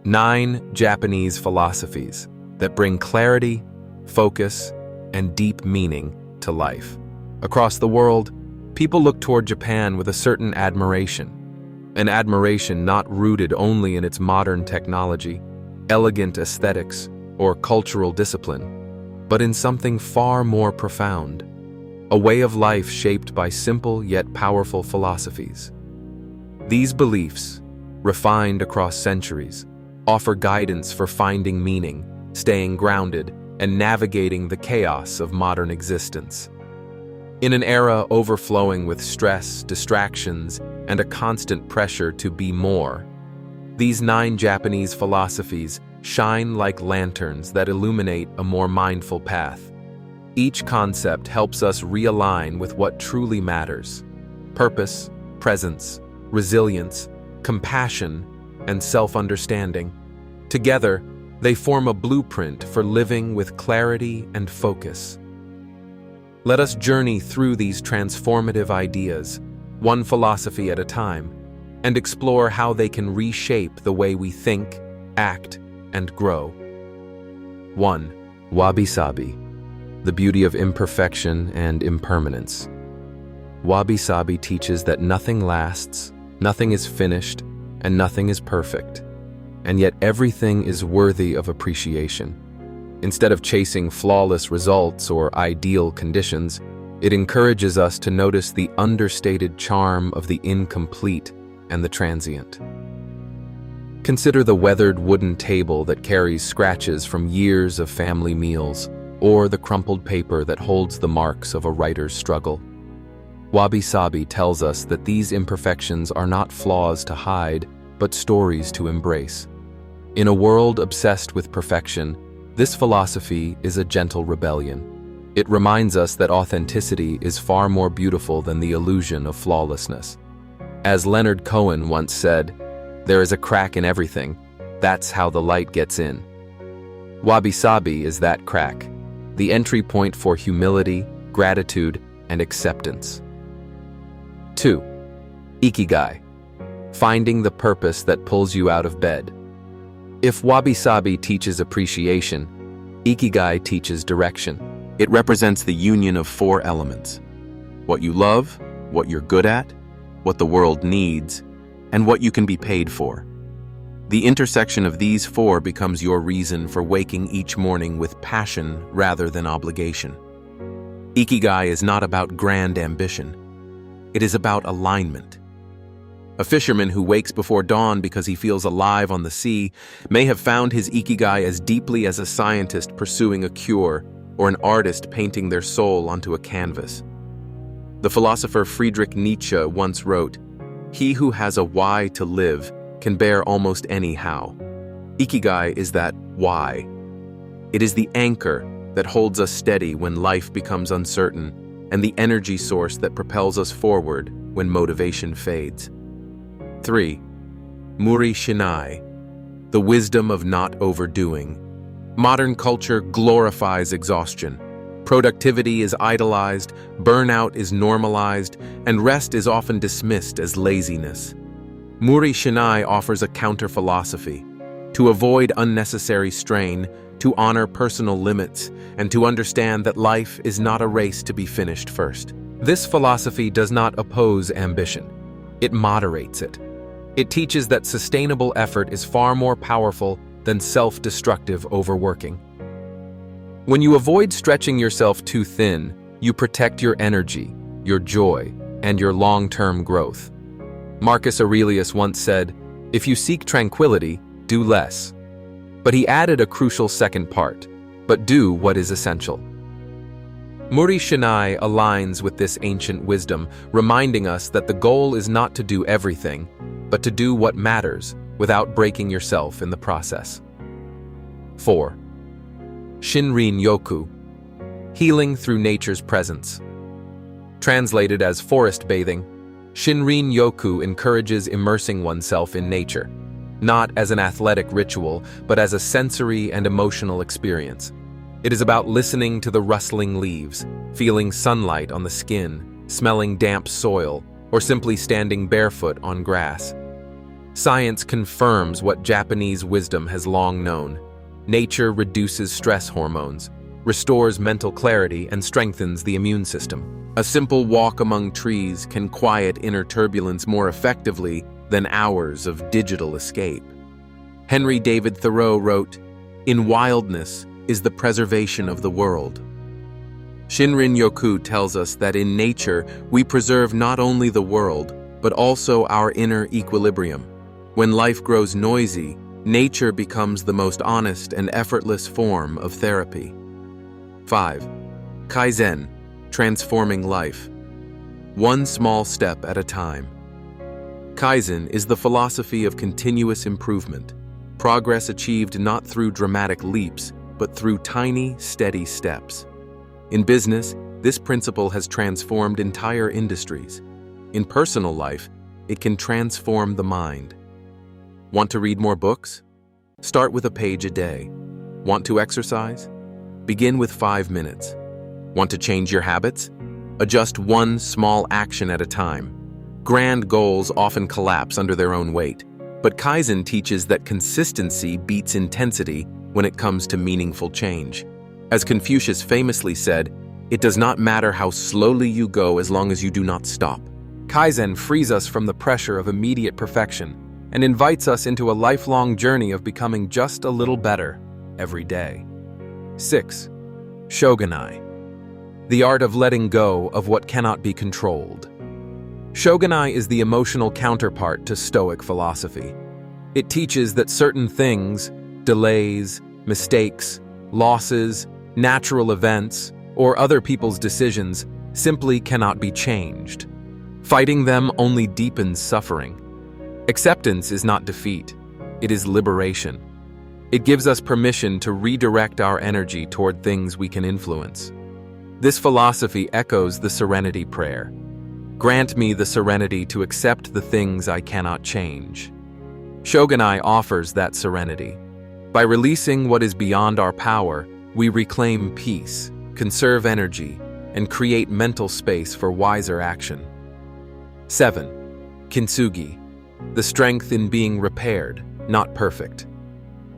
9 Japanese philosophies that bring clarity, focus, and deep meaning to life. Across the world, people look toward Japan with a certain admiration. An admiration not rooted only in its modern technology, elegant aesthetics, or cultural discipline, but in something far more profound, a way of life shaped by simple yet powerful philosophies. These beliefs, refined across centuries, offer guidance for finding meaning, staying grounded, and navigating the chaos of modern existence. In an era overflowing with stress, distractions, and a constant pressure to be more, these 9 Japanese philosophies shine like lanterns that illuminate a more mindful path. Each concept helps us realign with what truly matters: purpose, presence, resilience, compassion, and self-understanding. Together, they form a blueprint for living with clarity and focus. Let us journey through these transformative ideas, one philosophy at a time, and explore how they can reshape the way we think, act, and grow. 1. Wabi-sabi, the beauty of imperfection and impermanence. Wabi-sabi teaches that nothing lasts, nothing is finished, and nothing is perfect, and yet everything is worthy of appreciation. Instead of chasing flawless results or ideal conditions, it encourages us to notice the understated charm of the incomplete and the transient. Consider the weathered wooden table that carries scratches from years of family meals, or the crumpled paper that holds the marks of a writer's struggle. Wabi-sabi tells us that these imperfections are not flaws to hide, but stories to embrace. In a world obsessed with perfection, this philosophy is a gentle rebellion. It reminds us that authenticity is far more beautiful than the illusion of flawlessness. As Leonard Cohen once said, "There is a crack in everything. That's how the light gets in." Wabi-sabi is that crack, the entry point for humility, gratitude, and acceptance. 2. Ikigai, finding the purpose that pulls you out of bed. If Wabi-sabi teaches appreciation, Ikigai teaches direction. It represents the union of 4 elements: what you love, what you're good at, what the world needs, and what you can be paid for. The intersection of these 4 becomes your reason for waking each morning with passion rather than obligation. Ikigai is not about grand ambition. It is about alignment. A fisherman who wakes before dawn because he feels alive on the sea may have found his ikigai as deeply as a scientist pursuing a cure or an artist painting their soul onto a canvas. The philosopher Friedrich Nietzsche once wrote, "He who has a why to live can bear almost any how." Ikigai is that why. It is the anchor that holds us steady when life becomes uncertain, and the energy source that propels us forward when motivation fades. 3. Muri Shinai, the wisdom of not overdoing. Modern culture glorifies exhaustion. Productivity is idolized, burnout is normalized, and rest is often dismissed as laziness. Muri Shinai offers a counter-philosophy: to avoid unnecessary strain, to honor personal limits, and to understand that life is not a race to be finished first. This philosophy does not oppose ambition. It moderates it. It teaches that sustainable effort is far more powerful than self-destructive overworking. When you avoid stretching yourself too thin, you protect your energy, your joy, and your long-term growth. Marcus Aurelius once said, "If you seek tranquility, do less." But he added a crucial second part: but do what is essential. Muri Shinai aligns with this ancient wisdom, reminding us that the goal is not to do everything, but to do what matters without breaking yourself in the process. 4. Shinrin Yoku, healing through nature's presence. Translated as forest bathing, Shinrin Yoku encourages immersing oneself in nature, not as an athletic ritual, but as a sensory and emotional experience. It is about listening to the rustling leaves, feeling sunlight on the skin, smelling damp soil, or simply standing barefoot on grass. Science confirms what Japanese wisdom has long known. Nature reduces stress hormones, restores mental clarity, and strengthens the immune system. A simple walk among trees can quiet inner turbulence more effectively than hours of digital escape. Henry David Thoreau wrote, "In wildness is the preservation of the world." Shinrin Yoku tells us that in nature we preserve not only the world, but also our inner equilibrium. When life grows noisy, nature becomes the most honest and effortless form of therapy. 5. Kaizen, transforming life. One small step at a time. Kaizen is the philosophy of continuous improvement, progress achieved not through dramatic leaps, but through tiny, steady steps. In business, this principle has transformed entire industries. In personal life, it can transform the mind. Want to read more books? Start with a page a day. Want to exercise? Begin with 5 minutes. Want to change your habits? Adjust one small action at a time. Grand goals often collapse under their own weight, but Kaizen teaches that consistency beats intensity when it comes to meaningful change. As Confucius famously said, "It does not matter how slowly you go as long as you do not stop." Kaizen frees us from the pressure of immediate perfection and invites us into a lifelong journey of becoming just a little better every day. 6. Shogunai, the art of letting go of what cannot be controlled. Shogunai is the emotional counterpart to Stoic philosophy. It teaches that certain things, delays, mistakes, losses, natural events, or other people's decisions simply cannot be changed. Fighting them only deepens suffering. Acceptance is not defeat, it is liberation. It gives us permission to redirect our energy toward things we can influence. This philosophy echoes the serenity prayer. Grant me the serenity to accept the things I cannot change. Shogunai offers that serenity. By releasing what is beyond our power, we reclaim peace, conserve energy, and create mental space for wiser action. 7. Kintsugi, the strength in being repaired, not perfect.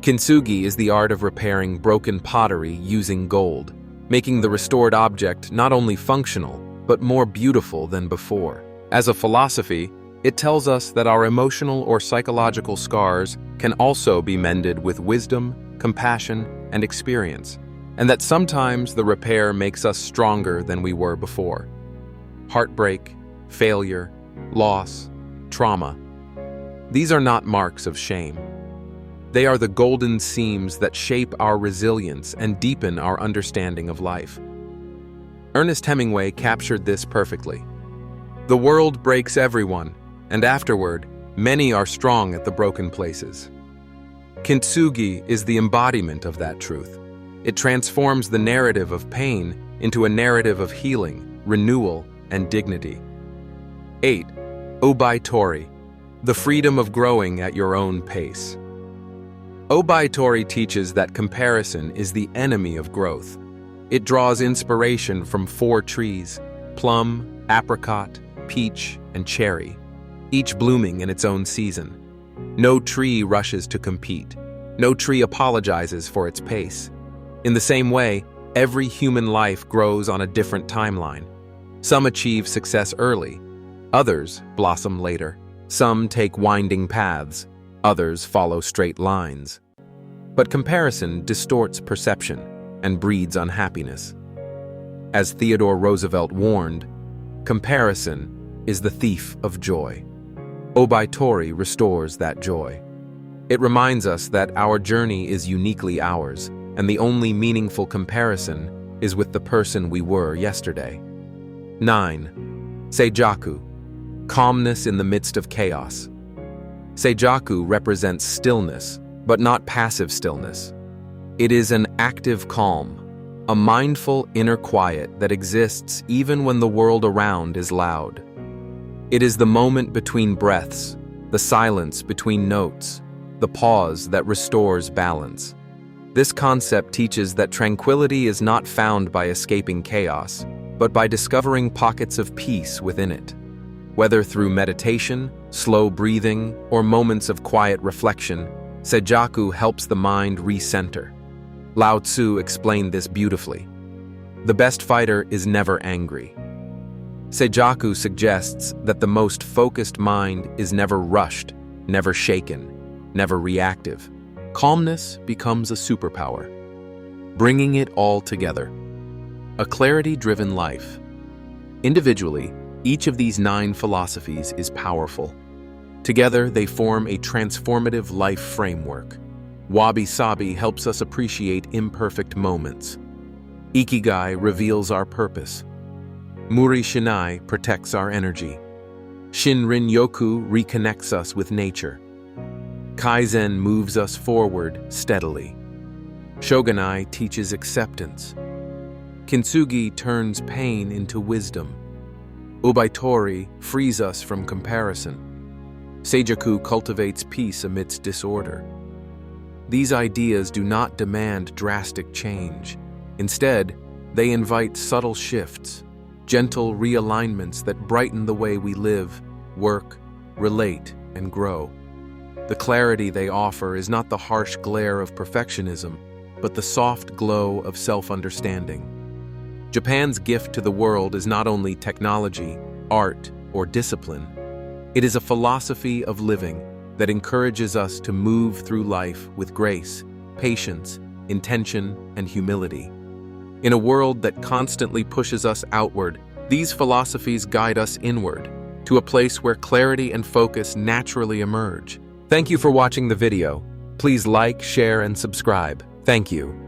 Kintsugi is the art of repairing broken pottery using gold, making the restored object not only functional, but more beautiful than before. As a philosophy, it tells us that our emotional or psychological scars can also be mended with wisdom, compassion, and experience, and that sometimes the repair makes us stronger than we were before. Heartbreak, failure, loss, trauma. These are not marks of shame. They are the golden seams that shape our resilience and deepen our understanding of life. Ernest Hemingway captured this perfectly. The world breaks everyone, and afterward, many are strong at the broken places. Kintsugi is the embodiment of that truth. It transforms the narrative of pain into a narrative of healing, renewal, and dignity. 8. Obai Tori, the freedom of growing at your own pace. Obai Tori teaches that comparison is the enemy of growth. It draws inspiration from 4 trees: plum, apricot, peach, and cherry, each blooming in its own season. No tree rushes to compete. No tree apologizes for its pace. In the same way, every human life grows on a different timeline. Some achieve success early, others blossom later. Some take winding paths, others follow straight lines. But comparison distorts perception and breeds unhappiness. As Theodore Roosevelt warned, comparison is the thief of joy. Obai Tori restores that joy. It reminds us that our journey is uniquely ours, and the only meaningful comparison is with the person we were yesterday. 9. Seijaku, calmness in the midst of chaos. Seijaku represents stillness, but not passive stillness. It is an active calm, a mindful inner quiet that exists even when the world around is loud. It is the moment between breaths, the silence between notes, the pause that restores balance. This concept teaches that tranquility is not found by escaping chaos, but by discovering pockets of peace within it. Whether through meditation, slow breathing, or moments of quiet reflection, Seijaku helps the mind recenter. Lao Tzu explained this beautifully. The best fighter is never angry. Seijaku suggests that the most focused mind is never rushed, never shaken, never reactive. Calmness becomes a superpower, bringing it all together. A clarity-driven life. Individually, each of these 9 philosophies is powerful. Together, they form a transformative life framework. Wabi-sabi helps us appreciate imperfect moments. Ikigai reveals our purpose. Muri Shinai protects our energy. Shinrin-yoku reconnects us with nature. Kaizen moves us forward steadily. Shogunai teaches acceptance. Kintsugi turns pain into wisdom. Ubaitori frees us from comparison. Seijaku cultivates peace amidst disorder. These ideas do not demand drastic change. Instead, they invite subtle shifts, gentle realignments that brighten the way we live, work, relate, and grow. The clarity they offer is not the harsh glare of perfectionism, but the soft glow of self-understanding. Japan's gift to the world is not only technology, art, or discipline. It is a philosophy of living that encourages us to move through life with grace, patience, intention, and humility. In a world that constantly pushes us outward, these philosophies guide us inward, to a place where clarity and focus naturally emerge. Thank you for watching the video. Please like, share, and subscribe. Thank you.